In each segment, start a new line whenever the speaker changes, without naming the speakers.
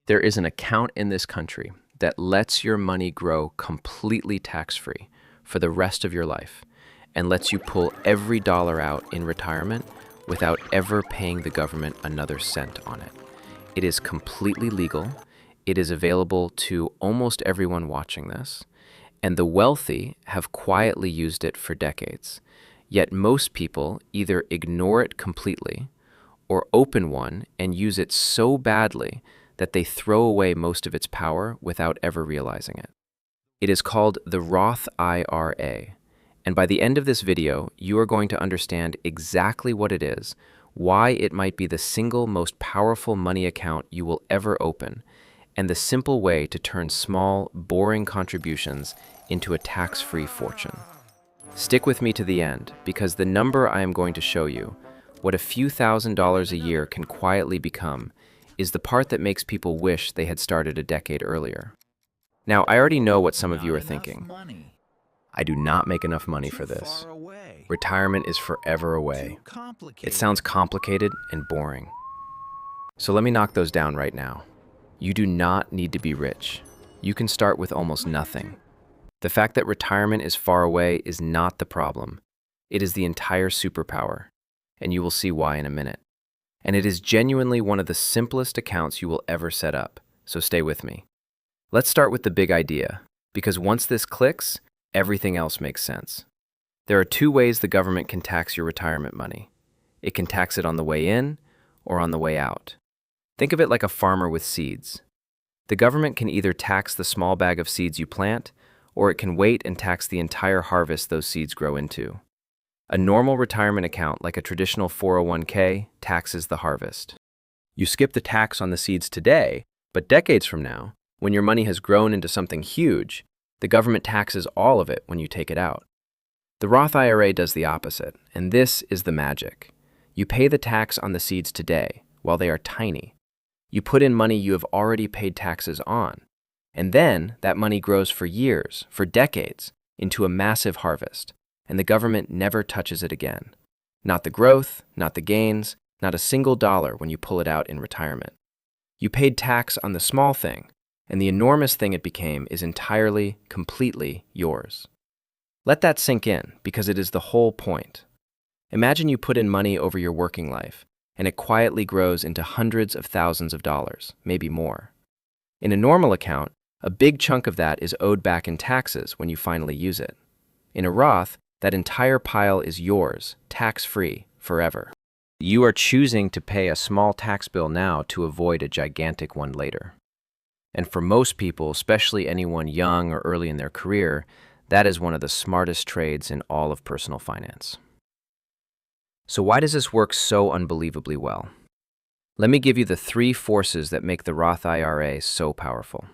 There is an account in this country that lets your money grow completely tax-free for the rest of your life and lets you pull every dollar out in retirement without ever paying the government another cent on it. It is completely legal. It is available to almost everyone watching this, and the wealthy have quietly used it for decades. Yet most people either ignore it completely or open one and use it so badly that they throw away most of its power without ever realizing it. It is called the Roth IRA, and by the end of this video, you are going to understand exactly what it is, why it might be the single most powerful money account you will ever open, and the simple way to turn small, boring contributions into a tax-free fortune. Stick with me to the end, because the number I am going to show you, what a few $1,000s a year can quietly become, is the part that makes people wish they had started a decade earlier. Now, I already know what some of you are thinking. I do not make enough money for this. Retirement is forever away. It sounds complicated and boring. So let me knock those down right now. You do not need to be rich. You can start with almost nothing. The fact that retirement is far away is not the problem. It is the entire superpower, and you will see why in a minute. And it is genuinely one of the simplest accounts you will ever set up, so stay with me. Let's start with the big idea, because once this clicks, everything else makes sense. There are two ways the government can tax your retirement money. It can tax it on the way in or on the way out. Think of it like a farmer with seeds. The government can either tax the small bag of seeds you plant, or it can wait and tax the entire harvest those seeds grow into. A normal retirement account, like a traditional 401k, taxes the harvest. You skip the tax on the seeds today, but decades from now, when your money has grown into something huge, the government taxes all of it when you take it out. The Roth IRA does the opposite, and this is the magic. You pay the tax on the seeds today, while they are tiny. You put in money you have already paid taxes on, and then that money grows for years, for decades, into a massive harvest, and the government never touches it again. Not the growth, not the gains, not a single dollar when you pull it out in retirement. You paid tax on the small thing, and the enormous thing it became is entirely, completely yours. Let that sink in, because it is the whole point. Imagine you put in money over your working life, and it quietly grows into hundreds of thousands of dollars, maybe more. In a normal account, a big chunk of that is owed back in taxes when you finally use it. In a Roth, that entire pile is yours, tax-free, forever. You are choosing to pay a small tax bill now to avoid a gigantic one later. And for most people, especially anyone young or early in their career, that is one of the smartest trades in all of personal finance. So why does this work so unbelievably well? Let me give you the three forces that make the Roth IRA so powerful.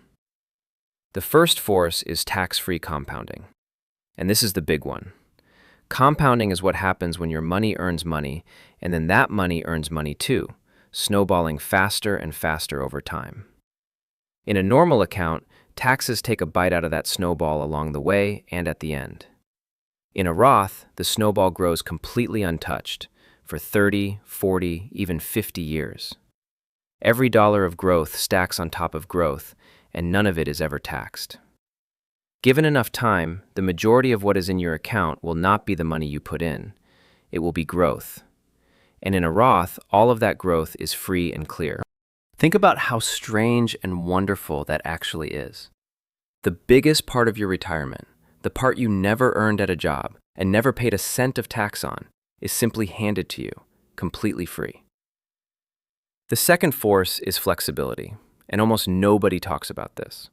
The first force is tax-free compounding. And this is the big one. Compounding is what happens when your money earns money, and then that money earns money too, snowballing faster and faster over time. In a normal account, taxes take a bite out of that snowball along the way and at the end. In a Roth, the snowball grows completely untouched for 30, 40, even 50 years. Every dollar of growth stacks on top of growth, and none of it is ever taxed. Given enough time, the majority of what is in your account will not be the money you put in. It will be growth. And in a Roth, all of that growth is free and clear. Think about how strange and wonderful that actually is. The biggest part of your retirement, the part you never earned at a job and never paid a cent of tax on, is simply handed to you, completely free. The second force is flexibility, and almost nobody talks about this.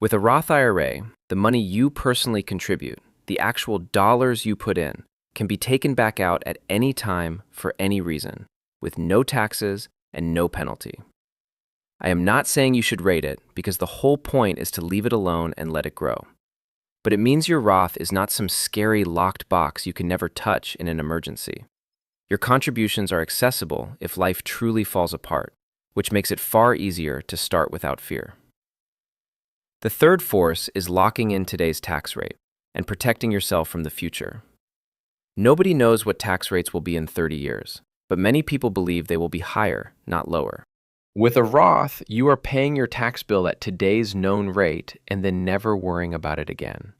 With a Roth IRA, the money you personally contribute, the actual dollars you put in, can be taken back out at any time for any reason, with no taxes and no penalty. I am not saying you should rate it, because the whole point is to leave it alone and let it grow. But it means your Roth is not some scary locked box you can never touch in an emergency. Your contributions are accessible if life truly falls apart, which makes it far easier to start without fear. The third force is locking in today's tax rate and protecting yourself from the future. Nobody knows what tax rates will be in 30 years, but many people believe they will be higher, not lower. With a Roth, you are paying your tax bill at today's known rate and then never worrying about it again.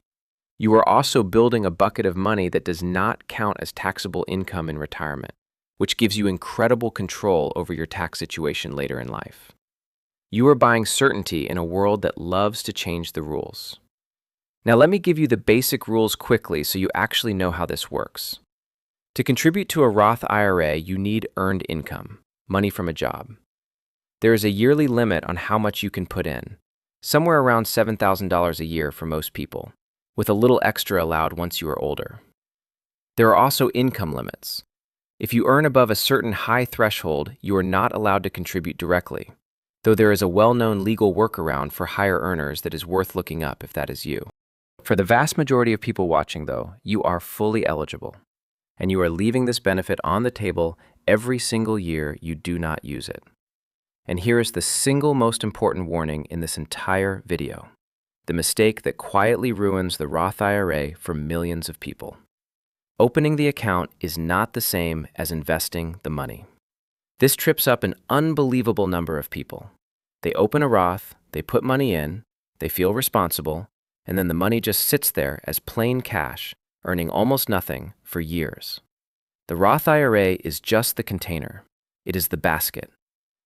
You are also building a bucket of money that does not count as taxable income in retirement, which gives you incredible control over your tax situation later in life. You are buying certainty in a world that loves to change the rules. Now let me give you the basic rules quickly so you actually know how this works. To contribute to a Roth IRA, you need earned income, money from a job. There is a yearly limit on how much you can put in, somewhere around $7,000 a year for most people, with a little extra allowed once you are older. There are also income limits. If you earn above a certain high threshold, you are not allowed to contribute directly, though there is a well-known legal workaround for higher earners that is worth looking up if that is you. For the vast majority of people watching, though, you are fully eligible, and you are leaving this benefit on the table every single year you do not use it. And here is the single most important warning in this entire video, the mistake that quietly ruins the Roth IRA for millions of people. Opening the account is not the same as investing the money. This trips up an unbelievable number of people. They open a Roth, they put money in, they feel responsible, and then the money just sits there as plain cash, earning almost nothing for years. The Roth IRA is just the container. It is the basket.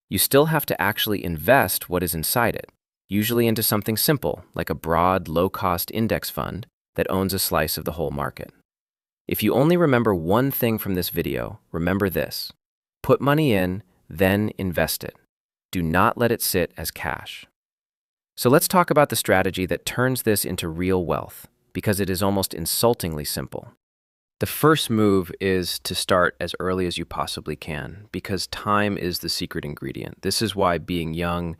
You still have to actually invest what is inside it, usually into something simple, like a broad, low-cost index fund that owns a slice of the whole market. If you only remember one thing from this video, remember this: put money in, then invest it. Do not let it sit as cash. So let's talk about the strategy that turns this into real wealth, because it is almost insultingly simple. The first move is to start as early as you possibly can, because time is the secret ingredient. This is why being young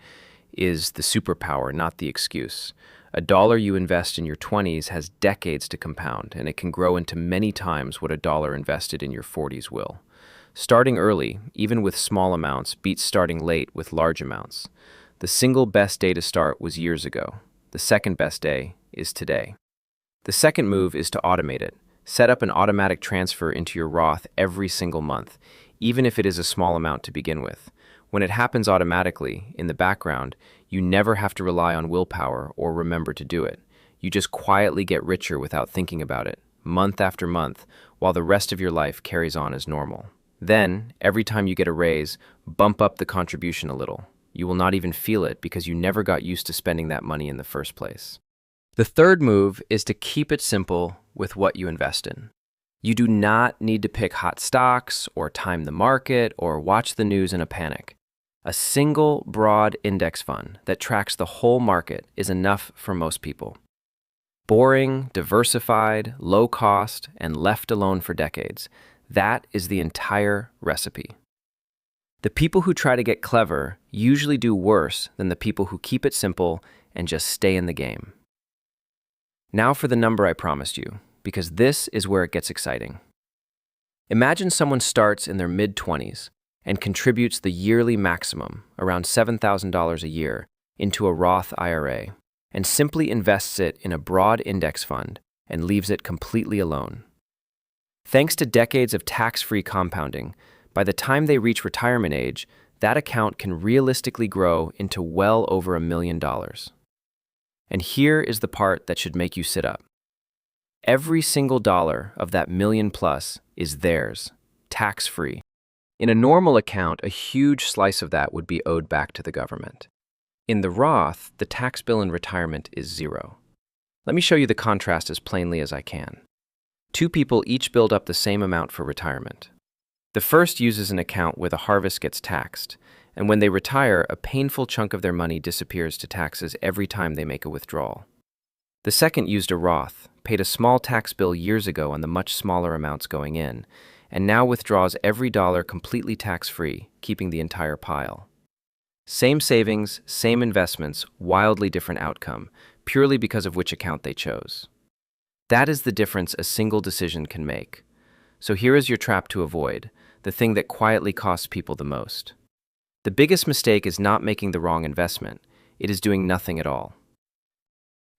is the superpower, not the excuse. A dollar you invest in your 20s has decades to compound, and it can grow into many times what a dollar invested in your 40s will. Starting early, even with small amounts, beats starting late with large amounts. The single best day to start was years ago. The second best day is today. The second move is to automate it. Set up an automatic transfer into your Roth every single month, even if it is a small amount to begin with. When it happens automatically, in the background, you never have to rely on willpower or remember to do it. You just quietly get richer without thinking about it, month after month, while the rest of your life carries on as normal. Then, every time you get a raise, bump up the contribution a little. You will not even feel it because you never got used to spending that money in the first place. The third move is to keep it simple with what you invest in. You do not need to pick hot stocks or time the market or watch the news in a panic. A single broad index fund that tracks the whole market is enough for most people. Boring, diversified, low cost, and left alone for decades. That is the entire recipe. The people who try to get clever usually do worse than the people who keep it simple and just stay in the game. Now for the number I promised you, because this is where it gets exciting. Imagine someone starts in their mid-20s and contributes the yearly maximum, around $7,000 a year, into a Roth IRA, and simply invests it in a broad index fund and leaves it completely alone. Thanks to decades of tax-free compounding, by the time they reach retirement age, that account can realistically grow into well over $1 million. And here is the part that should make you sit up. Every single dollar of that million plus is theirs, tax-free. In a normal account, a huge slice of that would be owed back to the government. In the Roth, the tax bill in retirement is zero. Let me show you the contrast as plainly as I can. Two people each build up the same amount for retirement. The first uses an account where the harvest gets taxed, and when they retire, a painful chunk of their money disappears to taxes every time they make a withdrawal. The second used a Roth, paid a small tax bill years ago on the much smaller amounts going in, and now withdraws every dollar completely tax-free, keeping the entire pile. Same savings, same investments, wildly different outcome, purely because of which account they chose. That is the difference a single decision can make. So here is your trap to avoid, the thing that quietly costs people the most. The biggest mistake is not making the wrong investment. It is doing nothing at all.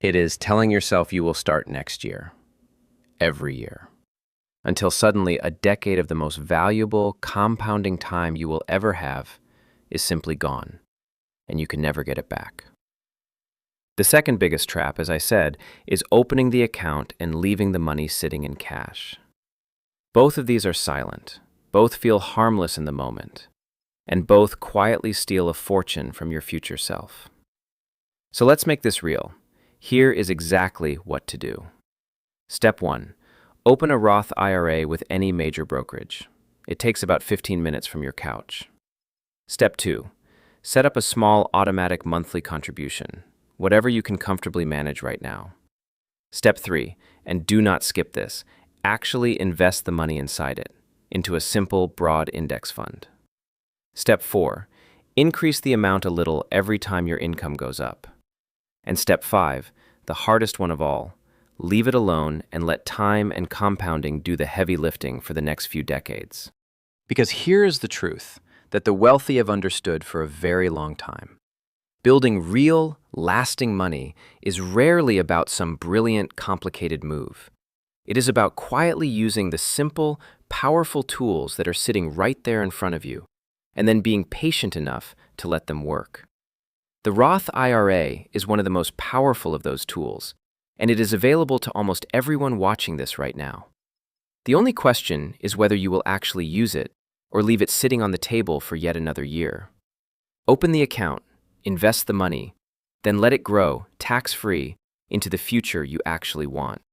It is telling yourself you will start next year, every year, until suddenly a decade of the most valuable, compounding time you will ever have is simply gone, and you can never get it back. The second biggest trap, as I said, is opening the account and leaving the money sitting in cash. Both of these are silent, both feel harmless in the moment, and both quietly steal a fortune from your future self. So let's make this real. Here is exactly what to do. Step 1. Open a Roth IRA with any major brokerage. It takes about 15 minutes from your couch. Step 2. Set up a small automatic monthly contribution, whatever you can comfortably manage right now. Step 3, and do not skip this, actually invest the money inside it, into a simple, broad index fund. Step 4, increase the amount a little every time your income goes up. And step 5, the hardest one of all, leave it alone and let time and compounding do the heavy lifting for the next few decades. Because here is the truth that the wealthy have understood for a very long time. Building real, lasting money is rarely about some brilliant, complicated move. It is about quietly using the simple, powerful tools that are sitting right there in front of you, and then being patient enough to let them work. The Roth IRA is one of the most powerful of those tools, and it is available to almost everyone watching this right now. The only question is whether you will actually use it or leave it sitting on the table for yet another year. Open the account, invest the money, then let it grow, tax-free, into the future you actually want.